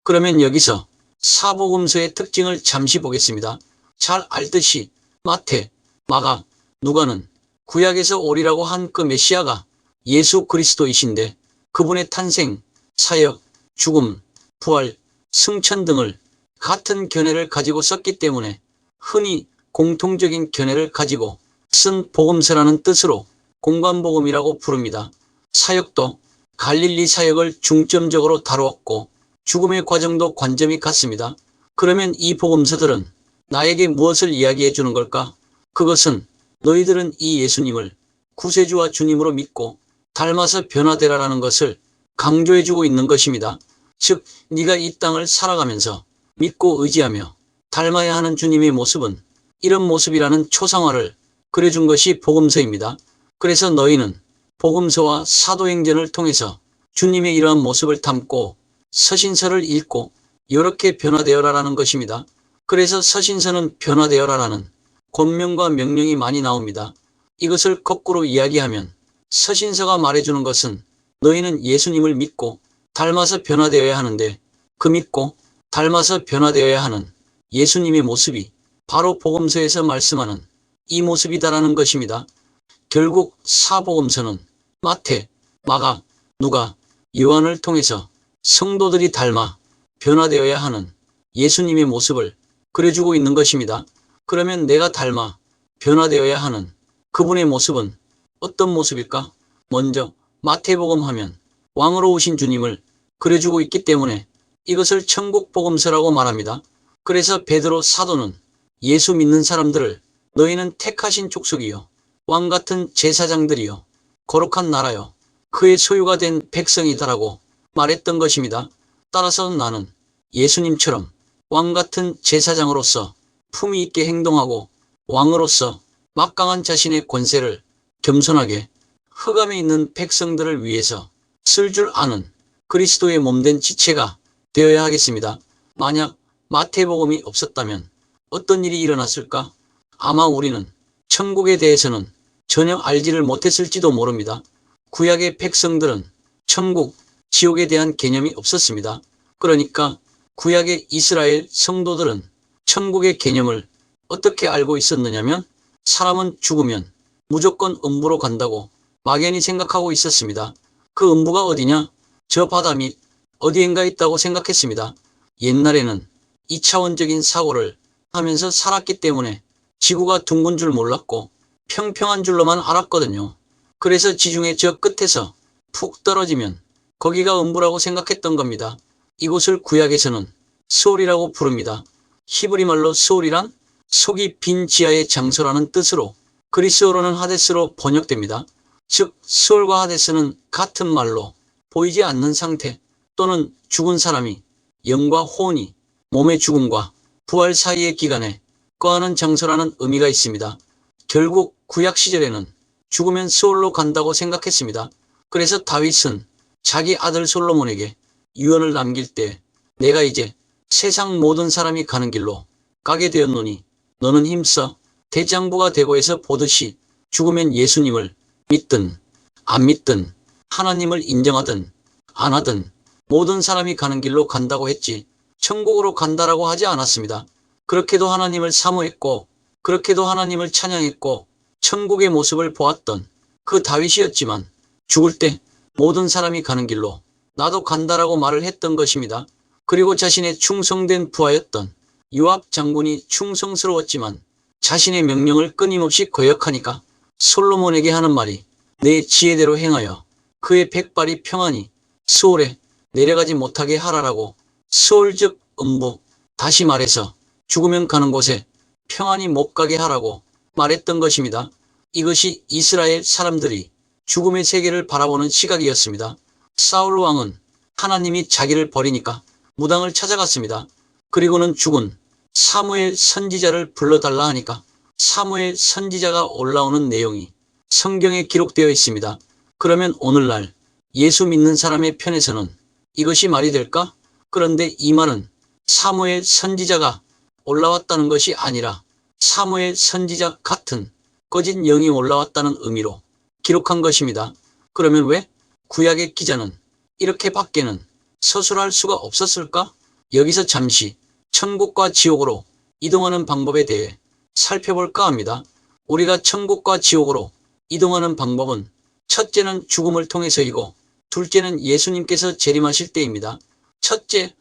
그러면 여기서 사복음서의 특징을 잠시 보겠습니다. 잘 알듯이 마태, 마가, 누가는 구약에서 오리라고 한 그 메시아가 예수 그리스도이신데 그분의 탄생, 사역, 죽음, 부활, 승천 등을 같은 견해를 가지고 썼기 때문에 흔히 공통적인 견해를 가지고 쓴 복음서라는 뜻으로 공관복음이라고 부릅니다. 사역도 갈릴리 사역을 중점적으로 다루었고 죽음의 과정도 관점이 같습니다. 그러면 이 복음서들은 나에게 무엇을 이야기해 주는 걸까? 그것은 너희들은 이 예수님을 구세주와 주님으로 믿고 닮아서 변화되라라는 것을 강조해 주고 있는 것입니다. 즉 네가 이 땅을 살아가면서 믿고 의지하며 닮아야 하는 주님의 모습은 이런 모습이라는 초상화를 그려준 것이 복음서입니다. 그래서 너희는 복음서와 사도행전을 통해서 주님의 이러한 모습을 담고 서신서를 읽고 이렇게 변화되어라라는 것입니다. 그래서 서신서는 변화되어라라는 권명과 명령이 많이 나옵니다. 이것을 거꾸로 이야기하면 서신서가 말해주는 것은 너희는 예수님을 믿고 닮아서 변화되어야 하는데 그 믿고 닮아서 변화되어야 하는 예수님의 모습이 바로 복음서에서 말씀하는 이 모습이다라는 것입니다. 결국 사복음서는 마태, 마가, 누가, 요한을 통해서 성도들이 닮아 변화되어야 하는 예수님의 모습을 그려주고 있는 것입니다. 그러면 내가 닮아 변화되어야 하는 그분의 모습은 어떤 모습일까? 먼저 마태복음 하면 왕으로 오신 주님을 그려주고 있기 때문에 이것을 천국복음서라고 말합니다. 그래서 베드로 사도는 예수 믿는 사람들을 너희는 택하신 족속이요 왕같은 제사장들이요 거룩한 나라요 그의 소유가 된 백성이다라고 말했던 것입니다. 따라서 나는 예수님처럼 왕같은 제사장으로서 품위 있게 행동하고 왕으로서 막강한 자신의 권세를 겸손하게 흑암에 있는 백성들을 위해서 쓸 줄 아는 그리스도의 몸된 지체가 되어야 하겠습니다. 만약 마태복음이 없었다면 어떤 일이 일어났을까? 아마 우리는 천국에 대해서는 전혀 알지를 못했을지도 모릅니다. 구약의 백성들은 천국, 지옥에 대한 개념이 없었습니다. 그러니까 구약의 이스라엘 성도들은 천국의 개념을 어떻게 알고 있었느냐면 사람은 죽으면 무조건 음부로 간다고 막연히 생각하고 있었습니다. 그 음부가 어디냐? 저 바다 밑 어디엔가 있다고 생각했습니다. 옛날에는 2차원적인 사고를 하면서 살았기 때문에 지구가 둥근 줄 몰랐고 평평한 줄로만 알았거든요. 그래서 지중해 저 끝에서 푹 떨어지면 거기가 음부라고 생각했던 겁니다. 이곳을 구약에서는 스올이라고 부릅니다. 히브리 말로 스올이란 속이 빈 지하의 장소라는 뜻으로 그리스어로는 하데스로 번역됩니다. 즉 스올과 하데스는 같은 말로 보이지 않는 상태 또는 죽은 사람이 영과 혼이 몸의 죽음과 부활 사이의 기간에 거하는 장소라는 의미가 있습니다. 결국 구약 시절에는 죽으면 스올로 간다고 생각했습니다. 그래서 다윗은 자기 아들 솔로몬에게 유언을 남길 때 내가 이제 세상 모든 사람이 가는 길로 가게 되었노니 너는 힘써 대장부가 되고 해서 보듯이 죽으면 예수님을 믿든 안 믿든 하나님을 인정하든 안 하든 모든 사람이 가는 길로 간다고 했지 천국으로 간다라고 하지 않았습니다. 그렇게도 하나님을 사모했고 그렇게도 하나님을 찬양했고 천국의 모습을 보았던 그 다윗이었지만 죽을 때 모든 사람이 가는 길로 나도 간다라고 말을 했던 것입니다. 그리고 자신의 충성된 부하였던 요압 장군이 충성스러웠지만 자신의 명령을 끊임없이 거역하니까 솔로몬에게 하는 말이 내 지혜대로 행하여 그의 백발이 평안히 스올에 내려가지 못하게 하라라고 스올 즉 음부 다시 말해서 죽으면 가는 곳에 평안히 못 가게 하라고 말했던 것입니다. 이것이 이스라엘 사람들이 죽음의 세계를 바라보는 시각이었습니다. 사울 왕은 하나님이 자기를 버리니까 무당을 찾아갔습니다. 그리고는 죽은 사무엘 선지자를 불러달라 하니까 사무엘 선지자가 올라오는 내용이 성경에 기록되어 있습니다. 그러면 오늘날 예수 믿는 사람의 편에서는 이것이 말이 될까? 그런데 이 말은 사무엘 선지자가 올라왔다는 것이 아니라 사무엘 선지자 같은 거짓 영이 올라왔다는 의미로 기록한 것입니다. 그러면 왜 구약의 기자는 이렇게 밖에는 서술할 수가 없었을까? 여기서 잠시 천국과 지옥으로 이동하는 방법에 대해 살펴볼까 합니다. 우리가 천국과 지옥으로 이동하는 방법은 첫째는 죽음을 통해서이고 둘째는 예수님께서 재림하실 때입니다. 첫째,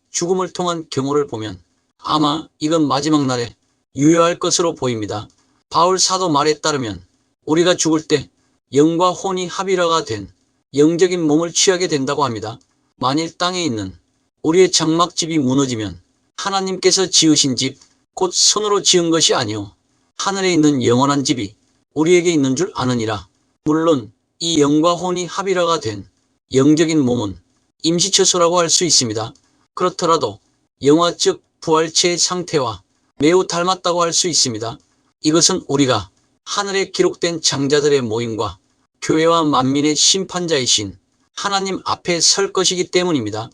죽음을 통한 경우를 보면 아마 이건 마지막 날에 유효할 것으로 보입니다. 바울 사도 말에 따르면 우리가 죽을 때 영과 혼이 합일화가 된 영적인 몸을 취하게 된다고 합니다. 만일 땅에 있는 우리의 장막집이 무너지면 하나님께서 지으신 집, 곧 손으로 지은 것이 아니요 하늘에 있는 영원한 집이 우리에게 있는 줄 아느니라. 물론 이 영과 혼이 합일화가 된 영적인 몸은 임시처소라고 할 수 있습니다. 그렇더라도 영화 즉 부활체의 상태와 매우 닮았다고 할 수 있습니다. 이것은 우리가 하늘에 기록된 장자들의 모임과 교회와 만민의 심판자이신 하나님 앞에 설 것이기 때문입니다.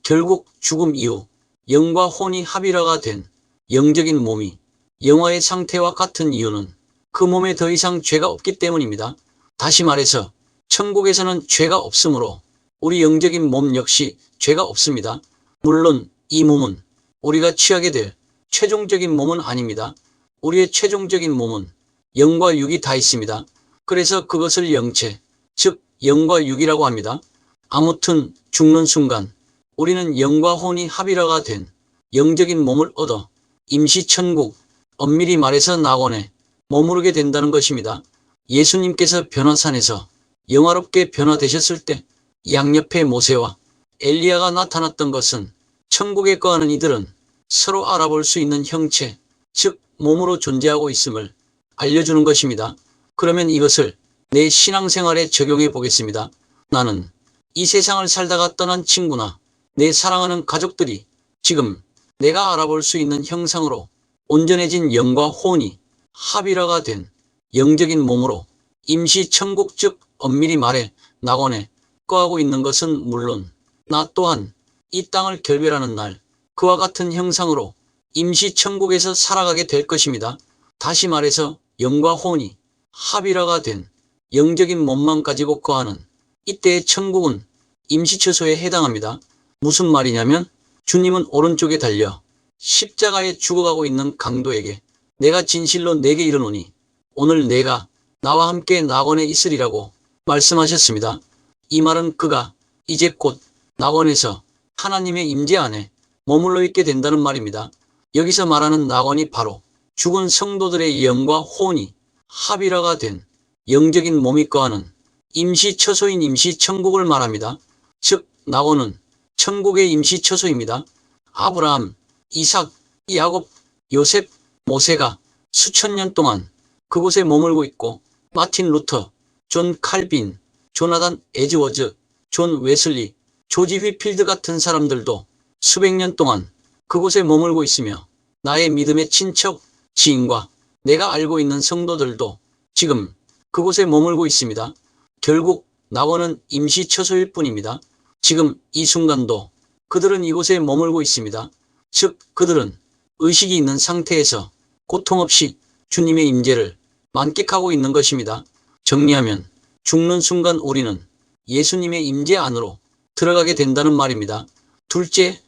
결국 죽음 이후 영과 혼이 합일화가 된 영적인 몸이 영화의 상태와 같은 이유는 그 몸에 더 이상 죄가 없기 때문입니다. 다시 말해서 천국에서는 죄가 없으므로 우리 영적인 몸 역시 죄가 없습니다. 물론 이 몸은 우리가 취하게 될 최종적인 몸은 아닙니다. 우리의 최종적인 몸은 영과 육이 다 있습니다. 그래서 그것을 영체, 즉 영과 육이라고 합니다. 아무튼 죽는 순간 우리는 영과 혼이 합일화가 된 영적인 몸을 얻어 임시천국, 엄밀히 말해서 낙원에 머무르게 된다는 것입니다. 예수님께서 변화산에서 영화롭게 변화되셨을 때 양옆에 모세와 엘리야가 나타났던 것은 천국에 거하는 이들은 서로 알아볼 수 있는 형체, 즉 몸으로 존재하고 있음을 알려주는 것입니다. 그러면 이것을 내 신앙생활에 적용해 보겠습니다. 나는 이 세상을 살다가 떠난 친구나 내 사랑하는 가족들이 지금 내가 알아볼 수 있는 형상으로 온전해진 영과 혼이 합일화가 된 영적인 몸으로 임시천국 즉 엄밀히 말해 낙원에 거하고 있는 것은 물론 나 또한 이 땅을 결별하는 날 그와 같은 형상으로 임시천국에서 살아가게 될 것입니다. 다시 말해서 영과 혼이 합일화가 된 영적인 몸만 가지고 거하는 이때의 천국은 임시처소에 해당합니다. 무슨 말이냐면 주님은 오른쪽에 달려 십자가에 죽어가고 있는 강도에게 내가 진실로 내게 이르노니 오늘 내가 나와 함께 낙원에 있으리라고 말씀하셨습니다. 이 말은 그가 이제 곧 낙원에서 하나님의 임재 안에 머물러 있게 된다는 말입니다. 여기서 말하는 낙원이 바로 죽은 성도들의 영과 혼이 합일화가 된 영적인 몸이 거하는 임시처소인 임시천국을 말합니다. 즉 낙원은 천국의 임시처소입니다. 아브라함, 이삭, 야곱, 요셉, 모세가 수천 년 동안 그곳에 머물고 있고 마틴 루터, 존 칼빈, 조나단 에즈워즈, 존 웨슬리, 조지 휘필드 같은 사람들도 수백 년 동안 그곳에 머물고 있으며 나의 믿음의 친척, 지인과 내가 알고 있는 성도들도 지금 그곳에 머물고 있습니다. 결국 낙원은 임시처소일 뿐입니다. 지금 이 순간도 그들은 이곳에 머물고 있습니다. 즉 그들은 의식이 있는 상태에서 고통 없이 주님의 임재를 만끽하고 있는 것입니다. 정리하면 죽는 순간 우리는 예수님의 임재 안으로 들어가게 된다는 말입니다. 둘째,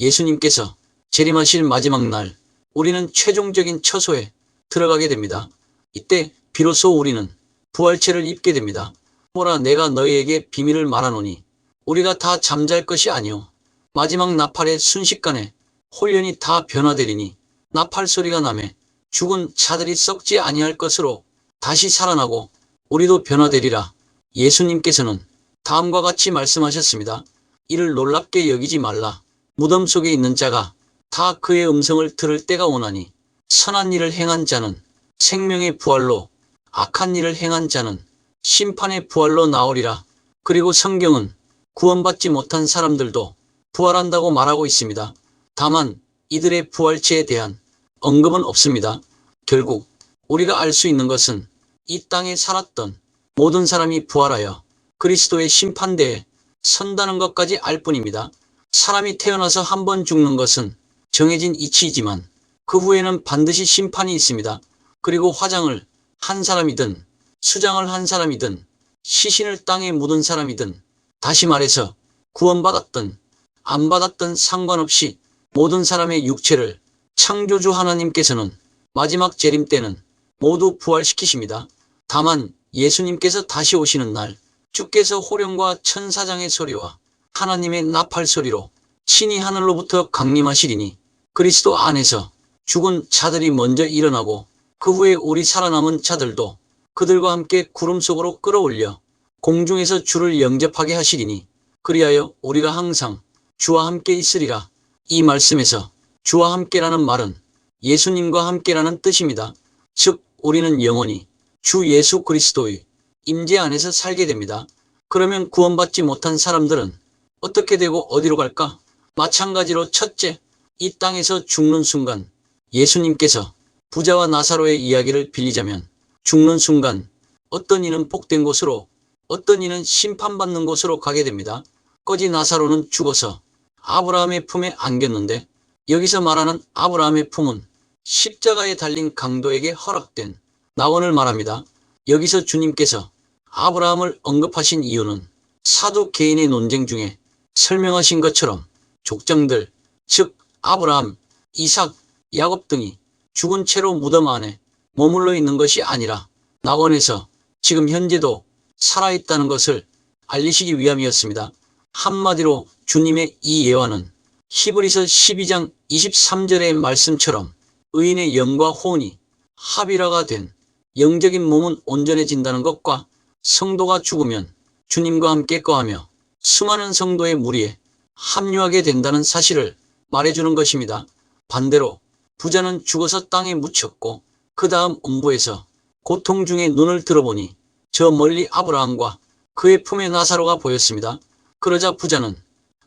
예수님께서 재림하실 마지막 날 우리는 최종적인 처소에 들어가게 됩니다. 이때 비로소 우리는 부활체를 입게 됩니다. 보라 내가 너희에게 비밀을 말하노니 우리가 다 잠잘 것이 아니오 마지막 나팔의 순식간에 홀연히 다 변화되리니 나팔 소리가 나매 죽은 자들이 썩지 아니할 것으로 다시 살아나고 우리도 변화되리라. 예수님께서는 다음과 같이 말씀하셨습니다. 이를 놀랍게 여기지 말라. 무덤 속에 있는 자가 다 그의 음성을 들을 때가 오나니 선한 일을 행한 자는 생명의 부활로 악한 일을 행한 자는 심판의 부활로 나오리라. 그리고 성경은 구원받지 못한 사람들도 부활한다고 말하고 있습니다. 다만 이들의 부활체에 대한 언급은 없습니다. 결국 우리가 알 수 있는 것은 이 땅에 살았던 모든 사람이 부활하여 그리스도의 심판대에 선다는 것까지 알 뿐입니다. 사람이 태어나서 한 번 죽는 것은 정해진 이치이지만 그 후에는 반드시 심판이 있습니다. 그리고 화장을 한 사람이든 수장을 한 사람이든 시신을 땅에 묻은 사람이든 다시 말해서 구원받았든 안 받았든 상관없이 모든 사람의 육체를 창조주 하나님께서는 마지막 재림 때는 모두 부활시키십니다. 다만 예수님께서 다시 오시는 날 주께서 호령과 천사장의 소리와 하나님의 나팔 소리로 친히 하늘로부터 강림하시리니 그리스도 안에서 죽은 자들이 먼저 일어나고 그 후에 우리 살아남은 자들도 그들과 함께 구름 속으로 끌어올려 공중에서 주를 영접하게 하시리니 그리하여 우리가 항상 주와 함께 있으리라. 이 말씀에서 주와 함께라는 말은 예수님과 함께라는 뜻입니다. 즉 우리는 영원히 주 예수 그리스도의 임재 안에서 살게 됩니다. 그러면 구원받지 못한 사람들은 어떻게 되고 어디로 갈까? 마찬가지로 첫째, 이 땅에서 죽는 순간 예수님께서 부자와 나사로의 이야기를 빌리자면 죽는 순간 어떤 이는 복된 곳으로 어떤 이는 심판받는 곳으로 가게 됩니다. 거지 나사로는 죽어서 아브라함의 품에 안겼는데 여기서 말하는 아브라함의 품은 십자가에 달린 강도에게 허락된 낙원을 말합니다. 여기서 주님께서 아브라함을 언급하신 이유는 사도 개인의 논쟁 중에 설명하신 것처럼 족장들, 즉 아브라함, 이삭, 야곱 등이 죽은 채로 무덤 안에 머물러 있는 것이 아니라 낙원에서 지금 현재도 살아있다는 것을 알리시기 위함이었습니다. 한마디로 주님의 이 예화는 히브리서 12장 23절의 말씀처럼 의인의 영과 혼이 합일화가 된 영적인 몸은 온전해진다는 것과 성도가 죽으면 주님과 함께 거하며 수많은 성도의 무리에 합류하게 된다는 사실을 말해주는 것입니다. 반대로 부자는 죽어서 땅에 묻혔고 그 다음 음부에서 고통 중에 눈을 들어보니 저 멀리 아브라함과 그의 품에 나사로가 보였습니다. 그러자 부자는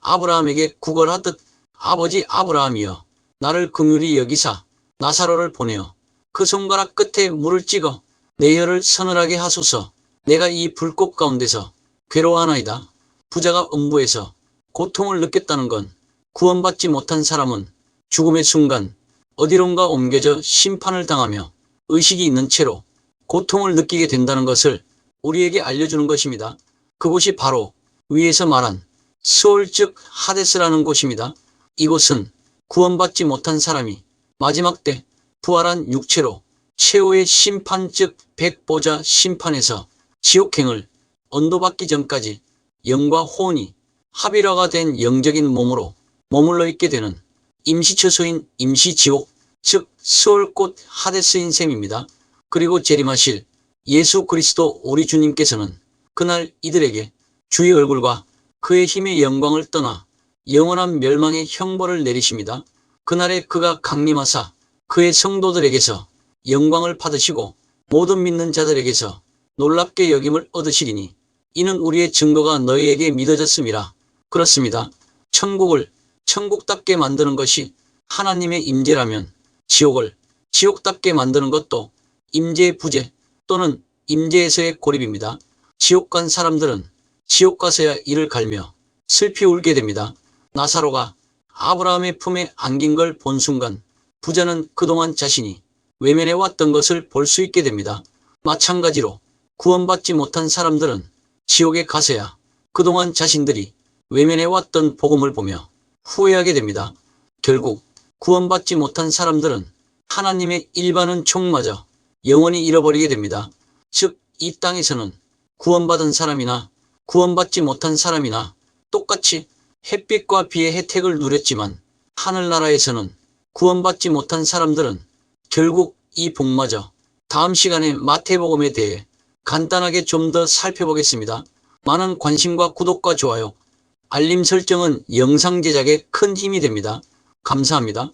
아브라함에게 구걸하듯 아버지 아브라함이여 나를 긍휼히 여기사 나사로를 보내어 그 손가락 끝에 물을 찍어 내 혀를 서늘하게 하소서. 내가 이 불꽃 가운데서 괴로워하나이다. 부자가 음부에서 고통을 느꼈다는 건 구원받지 못한 사람은 죽음의 순간 어디론가 옮겨져 심판을 당하며 의식이 있는 채로 고통을 느끼게 된다는 것을 우리에게 알려주는 것입니다. 그곳이 바로 위에서 말한 스올 즉 하데스라는 곳입니다. 이곳은 구원받지 못한 사람이 마지막 때 부활한 육체로 최후의 심판 즉 백보자 심판에서 지옥행을 언도받기 전까지 영과 혼이 합일화가 된 영적인 몸으로 머물러 있게 되는 임시처소인 임시지옥 즉 스올꽃 하데스인 셈입니다. 그리고 재림하실 예수 그리스도 우리 주님께서는 그날 이들에게 주의 얼굴과 그의 힘의 영광을 떠나 영원한 멸망의 형벌을 내리십니다. 그날에 그가 강림하사 그의 성도들에게서 영광을 받으시고 모든 믿는 자들에게서 놀랍게 여김을 얻으시리니 이는 우리의 증거가 너희에게 믿어졌음이라. 그렇습니다. 천국을 천국답게 만드는 것이 하나님의 임재라면 지옥을 지옥답게 만드는 것도 임재의 부재 또는 임재에서의 고립입니다. 지옥 간 사람들은 지옥 가서야 이를 갈며 슬피 울게 됩니다. 나사로가 아브라함의 품에 안긴 걸 본 순간 부자는 그동안 자신이 외면해왔던 것을 볼 수 있게 됩니다. 마찬가지로 구원받지 못한 사람들은 지옥에 가서야 그동안 자신들이 외면해왔던 복음을 보며 후회하게 됩니다. 결국 구원받지 못한 사람들은 하나님의 일반은 총마저 영원히 잃어버리게 됩니다. 즉 이 땅에서는 구원받은 사람이나 구원받지 못한 사람이나 똑같이 햇빛과 비의 혜택을 누렸지만 하늘나라에서는 구원받지 못한 사람들은 결국 이 복마저 다음 시간에 마태복음에 대해 간단하게 좀 더 살펴보겠습니다. 많은 관심과 구독과 좋아요, 알림 설정은 영상 제작에 큰 힘이 됩니다. 감사합니다.